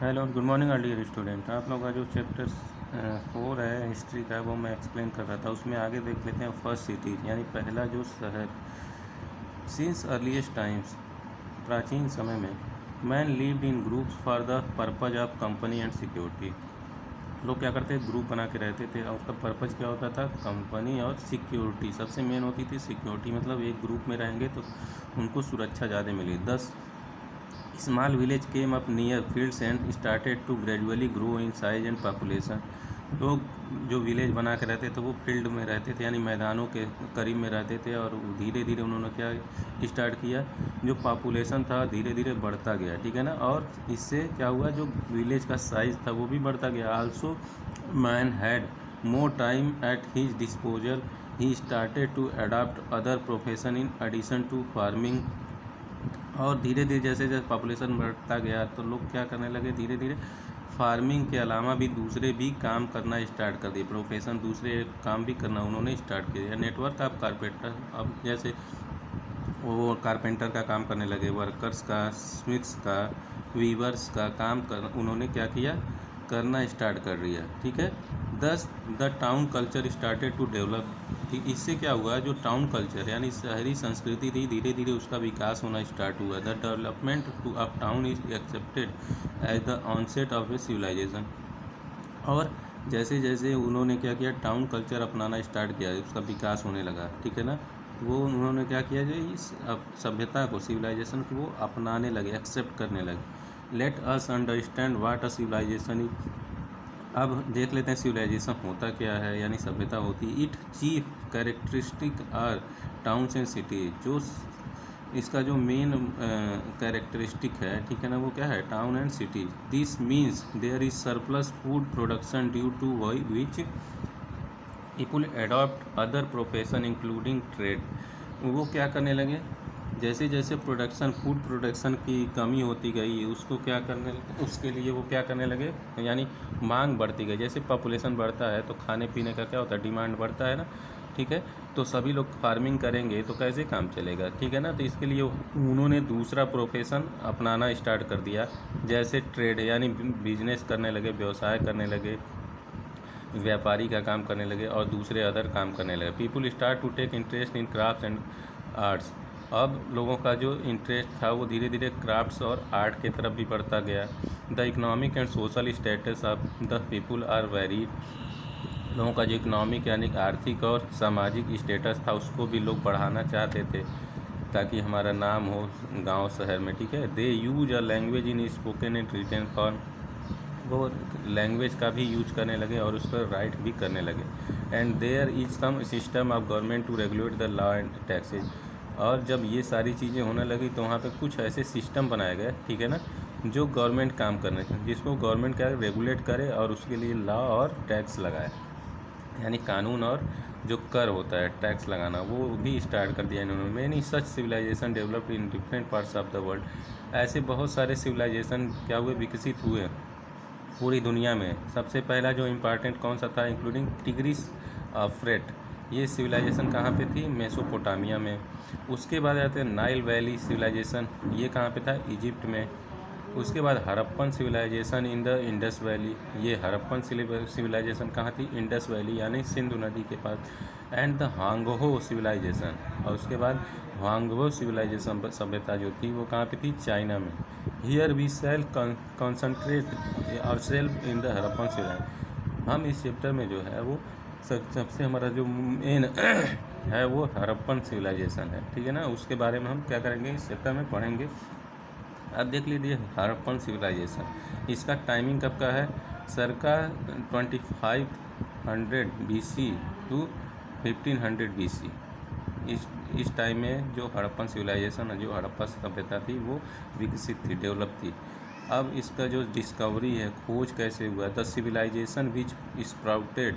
Hello good morning all dear student. आप लोग का जो चैप्टर 4 है हिस्ट्री का वो मैं एक्सप्लेन कर रहा था। उसमें आगे देख लेते हैं फर्स्ट सिटी यानी पहला जो शहर। सिंस अर्लीस्ट टाइम्स, प्राचीन समय में man lived in groups for the purpose of company and security. लोग क्या करते ग्रुप बना के रहते थे और उसका पर्पज़ क्या होता था, कंपनी और सिक्योरिटी। सबसे मेन होती थी सिक्योरिटी, मतलब एक ग्रुप में रहेंगे तो उनको सुरक्षा ज़्यादा मिली। 10 small village came up near fields and started to gradually grow in size and population. लोग जो विलेज बना के रहते थे वो फील्ड में रहते थे, यानी मैदानों के करीब में रहते थे, और धीरे धीरे उन्होंने क्या स्टार्ट किया, जो पॉपुलेशन था धीरे धीरे बढ़ता गया, ठीक है ना। और इससे क्या हुआ, जो विलेज का साइज़ था वो भी बढ़ता गया। Also man had more time at his disposal, he started to adopt other profession in addition to farming. और धीरे धीरे जैसे जैसे पॉपुलेशन बढ़ता गया तो लोग क्या करने लगे, धीरे धीरे फार्मिंग के अलावा भी दूसरे भी काम करना स्टार्ट कर दिए, प्रोफेशन दूसरे काम भी करना उन्होंने स्टार्ट किया। नेटवर्क ऑफ कारपेंटर, अब जैसे वो कारपेंटर का काम करने लगे, वर्कर्स का, स्मिथ्स का, वीवर्स का काम कर उन्होंने क्या किया, करना स्टार्ट कर दिया, ठीक है। Thus the town culture started to develop. ठीक, इससे क्या हुआ, जो टाउन कल्चर यानी शहरी संस्कृति थी धीरे धीरे उसका विकास होना स्टार्ट हुआ। The development too of town is accepted as the onset of a civilization. और जैसे जैसे उन्होंने क्या किया, टाउन कल्चर अपनाना स्टार्ट किया, उसका विकास होने लगा, ठीक है ना। वो उन्होंने क्या किया, जो इस सभ्यता को, सिविलाइजेशन को वो अपनाने लगे, एक्सेप्ट करने लगे। Let us understand what a civilization is. अब देख लेते हैं सिविलाइजेशन होता क्या है, यानी सभ्यता होती है। It chief characteristic are towns and city. जो इसका जो मेन कैरेक्टरिस्टिक है, ठीक है ना, वो क्या है, town and city. This means there is surplus food production due to which people adopt other profession including trade. वो क्या करने लगे, जैसे जैसे प्रोडक्शन, फूड प्रोडक्शन की कमी होती गई, उसको क्या करने, उसके लिए वो क्या करने लगे, यानी मांग बढ़ती गई। जैसे पॉपुलेशन बढ़ता है तो खाने पीने का क्या होता है, डिमांड बढ़ता है ना, ठीक है। तो सभी लोग फार्मिंग करेंगे तो कैसे काम चलेगा, ठीक है ना। तो इसके लिए उन्होंने दूसरा प्रोफेशन अपनाना स्टार्ट कर दिया, जैसे ट्रेड, यानी बिजनेस करने लगे, व्यवसाय करने लगे, व्यापारी का काम करने लगे और दूसरे अदर काम करने लगे। People start to take interest in crafts and arts. अब लोगों का जो इंटरेस्ट था वो धीरे धीरे क्राफ्ट्स और आर्ट की तरफ भी बढ़ता गया। The economic and social status of the people are varied. लोगों का जो इकोनॉमिक यानी आर्थिक और सामाजिक स्टेटस था उसको भी लोग बढ़ाना चाहते थे, ताकि हमारा नाम हो गांव शहर में, ठीक है। They use a language in spoken and written form. वो लैंग्वेज का भी यूज करने लगे और उस पर राइट भी करने लगे। And there is some system of government to regulate the law and taxes. और जब ये सारी चीज़ें होने लगी तो वहाँ पे कुछ ऐसे सिस्टम बनाए गए, ठीक है ना, जो गवर्नमेंट काम करने थे, जिसको गवर्नमेंट क्या रेगुलेट करे और उसके लिए लॉ और टैक्स लगाए, यानी कानून और जो कर होता है टैक्स लगाना, वो भी स्टार्ट कर दिया इन्होंने। Many such civilization developed in different parts of the world. ऐसे बहुत सारे सिविलाइजेशन क्या हुए, विकसित हुए पूरी दुनिया में। सबसे पहला जो इम्पॉर्टेंट कौन सा था, इंक्लूडिंग टिग्रिस फ्रेट। ये सिविलाइजेशन कहाँ पे थी, मेसोपोटामिया में। उसके बाद आते हैं नाइल वैली सिविलाइजेशन, ये कहाँ पे था, इजिप्ट में। उसके बाद Harappan civilization in the Indus valley, ये हड़प्पन सिविलाइजेशन कहाँ थी, इंडस वैली यानी सिंधु नदी के पास। एंड द हांगहो सिविलाइजेशन, और उसके बाद हांगहो सिविलाइजेशन सभ्यता जो थी वो कहाँ पे थी, चाइना में। Here we shall concentrate our self in the Harappan civilization. हम इस चैप्टर में जो है वो सबसे हमारा जो मेन है वो हड़प्पन सिविलाइजेशन है, ठीक है ना। उसके बारे में हम क्या करेंगे, इस चैप्टर में पढ़ेंगे। अब देख लीजिए हड़प्पन सिविलाइजेशन, इसका टाइमिंग कब का है, सरका 2500 BC टू 1500 BC। इस टाइम में जो हड़प्पन सिविलाइजेशन, जो हड़प्पा सभ्यता थी वो विकसित थी, डेवलप थी। अब इसका जो डिस्कवरी है, खोज कैसे हुआ, the civilization which sprouted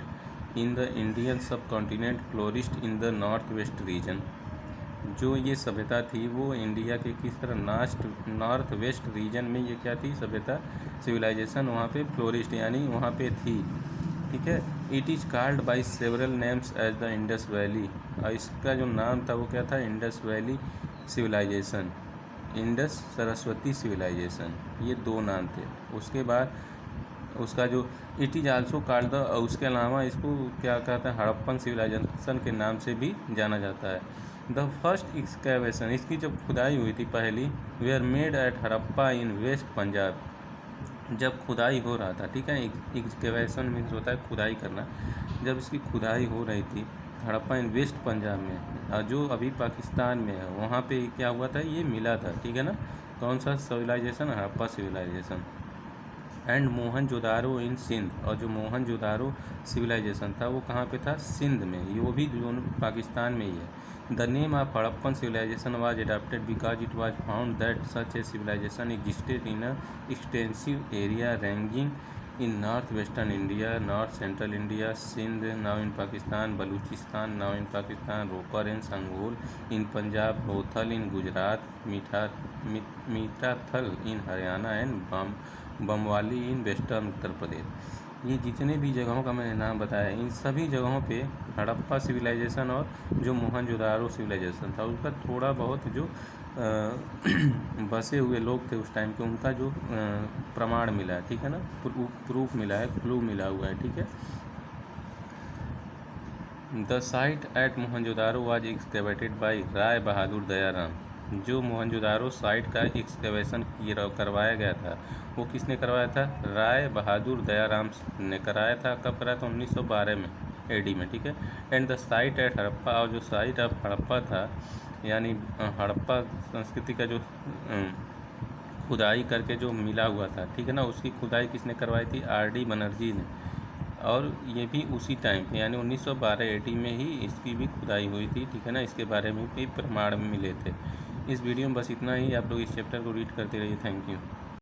in the Indian subcontinent flourished in the north west region. जो ये सभ्यता थी वो इंडिया के किस तरह नॉर्थ वेस्ट रीजन में ये क्या थी, सभ्यता, सिविलाइजेशन वहाँ पे फ्लोरिस्ट यानी वहाँ पे थी, ठीक है। It is called by several names as the Indus valley. और इसका जो नाम था वो क्या था, Indus valley civilization. Indus Saraswati civilization, ये 2 नाम थे। उसके बाद उसका जो it is also called the, उसके अलावा इसको क्या कहते हैं, हड़प्पन सिविलाइजेशन के नाम से भी जाना जाता है। द फर्स्ट एक्सकेवेशन, इसकी जब खुदाई हुई थी पहली, were made at Harappa in west Punjab, जब खुदाई हो रहा था, ठीक है, एक्सकेवेशन मीन्स होता है खुदाई करना, जब इसकी खुदाई हो रही थी हड़प्पा इन वेस्ट पंजाब में, जो अभी पाकिस्तान में है, वहाँ पे क्या हुआ था, ये मिला था, ठीक है ना। कौन सा civilization, Harappa civilization. And Mohenjodaro in Sindh, और जो मोहनजोदारो सिविलाइजेशन था वो कहाँ पे था, सिंध में, ये वो भी दोनों पाकिस्तान में ही है। The name of Harappan civilization was adapted because it was found that such a civilization existed in a extensive area ranging in north western India, north central India, Sindh now in Pakistan, Baluchistan now in Pakistan, Ropar and Sanghol in Punjab, Lothal in Gujarat, Mitathal in Haryana and Banawali in western Uttar Pradesh. ये जितने भी जगहों का मैंने नाम बताया, इन सभी जगहों पे हड़प्पा सिविलाइजेशन और जो मोहनजोदारो सिविलाइजेशन था उसका थोड़ा बहुत जो बसे हुए लोग थे उस टाइम के, उनका जो प्रमाण मिला है, ठीक है ना, प्रूफ मिला है, क्लू मिला हुआ है, ठीक है। The site at Mohenjodaro was excavated by Rai Bahadur Dayaram, जो मोहनजोदारो साइट का एक्सकेवेशन करवाया गया था वो किसने करवाया था, राय बहादुर दयाराम ने कराया था। कब कराया था, 1912 में एडी में, ठीक है। And the site at Harappa, और जो साइट ऑफ हड़प्पा था, यानी हड़प्पा संस्कृति का जो खुदाई करके जो मिला हुआ था, ठीक है ना, उसकी खुदाई किसने करवाई थी, आर.डी. बनर्जी ने, और ये भी उसी टाइम पे यानी 1912 एडी में ही इसकी भी खुदाई हुई थी, ठीक है ना, इसके बारे में भी प्रमाण मिले थे। इस वीडियो में बस इतना ही, आप लोग इस चैप्टर को रीड करते रहिए। Thank you.